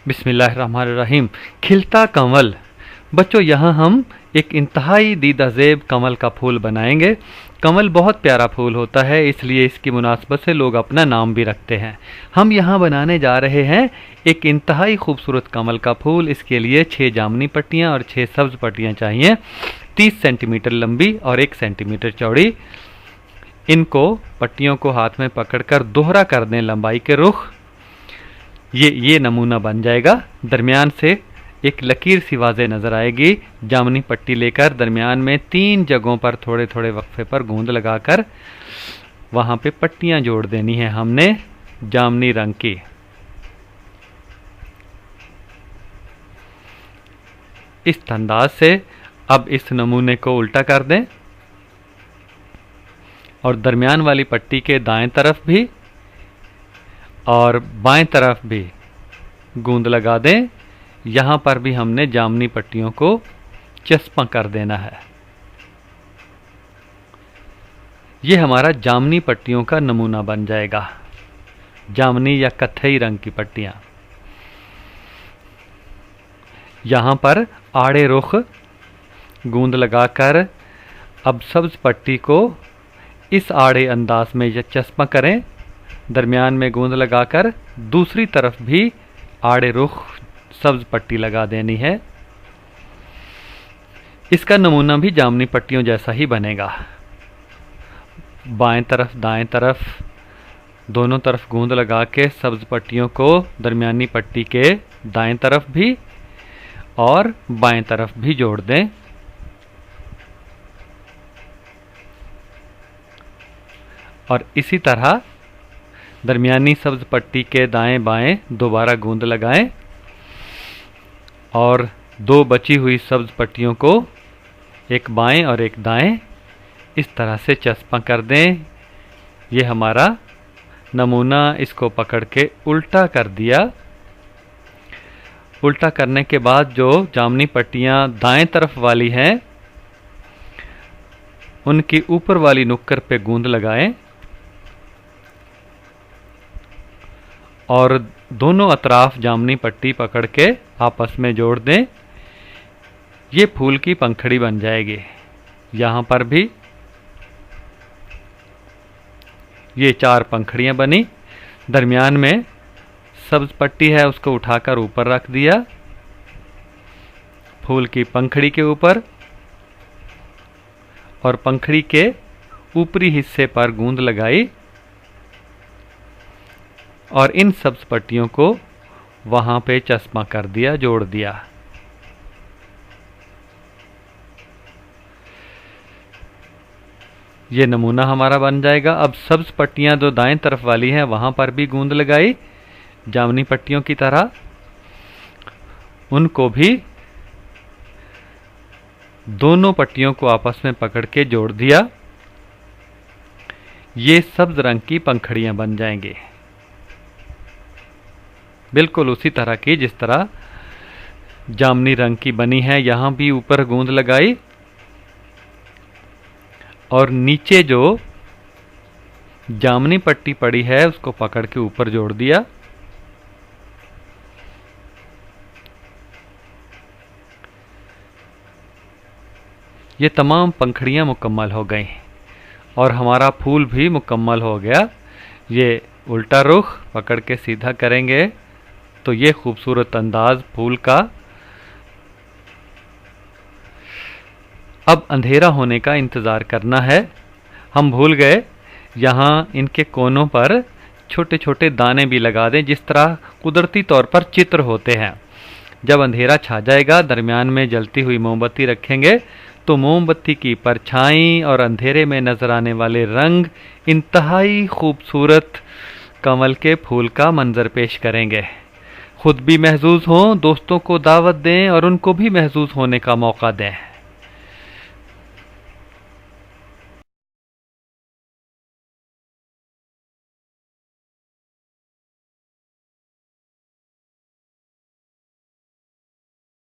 बिस्मिल्लाहिर्रहमानिर्रहीम। खिलता कमल। बच्चों, यहाँ हम एक इंतहाई दीदाज़ेब कमल का फूल बनाएंगे। कमल बहुत प्यारा फूल होता है, इसलिए इसकी मुनासबत से लोग अपना नाम भी रखते हैं। हम यहाँ बनाने जा रहे हैं एक इंतहाई खूबसूरत कमल का फूल। इसके लिए 6 जामुनी पट्टियाँ और 6 सब्ज़ पट्टियाँ चाहिए, 30 सेंटीमीटर लंबी और 1 सेंटीमीटर चौड़ी। इनको पट्टियों को हाथ में पकड़कर दोहरा कर दें लंबाई के रुख। ये नमूना बन जाएगा। दरमियान से एक लकीर सी वाज़े नज़र आएगी। जामुनी पट्टी लेकर दरमियान में 3 जगहों पर थोड़े थोड़े वक्फे पर गूंद लगाकर वहाँ पे पट्टियाँ जोड़ देनी है हमने जामुनी रंग की। इस अंदाज से अब इस नमूने को उल्टा कर दें और दरमियान वाली पट्टी के दाएं तरफ भी और बाएं तरफ भी गूंद लगा दें। यहाँ पर भी हमने जामुनी पट्टियों को चस्पा कर देना है। ये हमारा जामुनी पट्टियों का नमूना बन जाएगा, जामुनी या कत्थई रंग की पट्टियाँ। यहाँ पर आड़े रुख गूंद लगाकर अब सब्ज पट्टी को इस आड़े अंदाज में यह चस्पा करें। दरमियान में गूंद लगाकर दूसरी तरफ भी आड़े रुख सब्ज पट्टी लगा देनी है। इसका नमूना भी जामुनी पट्टियों जैसा ही बनेगा। बाएं तरफ दाएं तरफ दोनों तरफ गूंद लगा के सब्ज पट्टियों को दरमियानी पट्टी के दाएं तरफ भी और बाएं तरफ भी जोड़ दें। और इसी तरह दरमियानी सब्ज पट्टी के दाएं बाएं दोबारा गूंद लगाएं और 2 बची हुई सब्ज पट्टियों को एक बाएं और एक दाएं इस तरह से चस्पा कर दें। ये हमारा नमूना। इसको पकड़ के उल्टा कर दिया। उल्टा करने के बाद जो जामुनी पट्टियां दाएं तरफ वाली हैं उनकी ऊपर वाली नुक्कर पे गूंद लगाएं और दोनों अतराफ जामुनी पट्टी पकड़ के आपस में जोड़ दें। ये फूल की पंखड़ी बन जाएगी। यहाँ पर भी ये 4 पंखड़ियाँ बनी। दरमियान में सब्ज पट्टी है, उसको उठाकर ऊपर रख दिया फूल की पंखड़ी के ऊपर और पंखड़ी के ऊपरी हिस्से पर गूंद लगाई और इन सब्ज पट्टियों को वहाँ पे चस्पा कर दिया, जोड़ दिया। ये नमूना हमारा बन जाएगा। अब सब्ज पट्टियाँ जो दाएं तरफ वाली हैं वहाँ पर भी गूंद लगाई जामुनी पट्टियों की तरह। उनको भी दोनों पट्टियों को आपस में पकड़ के जोड़ दिया। ये सब्ज रंग की पंखड़ियाँ बन जाएंगी, बिल्कुल उसी तरह की जिस तरह जामुनी रंग की बनी है। यहाँ भी ऊपर गूंद लगाई और नीचे जो जामुनी पट्टी पड़ी है उसको पकड़ के ऊपर जोड़ दिया। ये तमाम पंखड़ियाँ मुकम्मल हो गई और हमारा फूल भी मुकम्मल हो गया। ये उल्टा रुख पकड़ के सीधा करेंगे तो ये खूबसूरत अंदाज फूल का। अब अंधेरा होने का इंतज़ार करना है। हम भूल गए, यहाँ इनके कोनों पर छोटे छोटे दाने भी लगा दें जिस तरह कुदरती तौर पर चित्र होते हैं। जब अंधेरा छा जाएगा दरमियान में जलती हुई मोमबत्ती रखेंगे तो मोमबत्ती की परछाई और अंधेरे में नजर आने वाले रंग इंतहाई खूबसूरत कमल के फूल का मंजर पेश करेंगे। खुद भी महसूस हों, दोस्तों को दावत दें और उनको भी महसूस होने का मौका दें।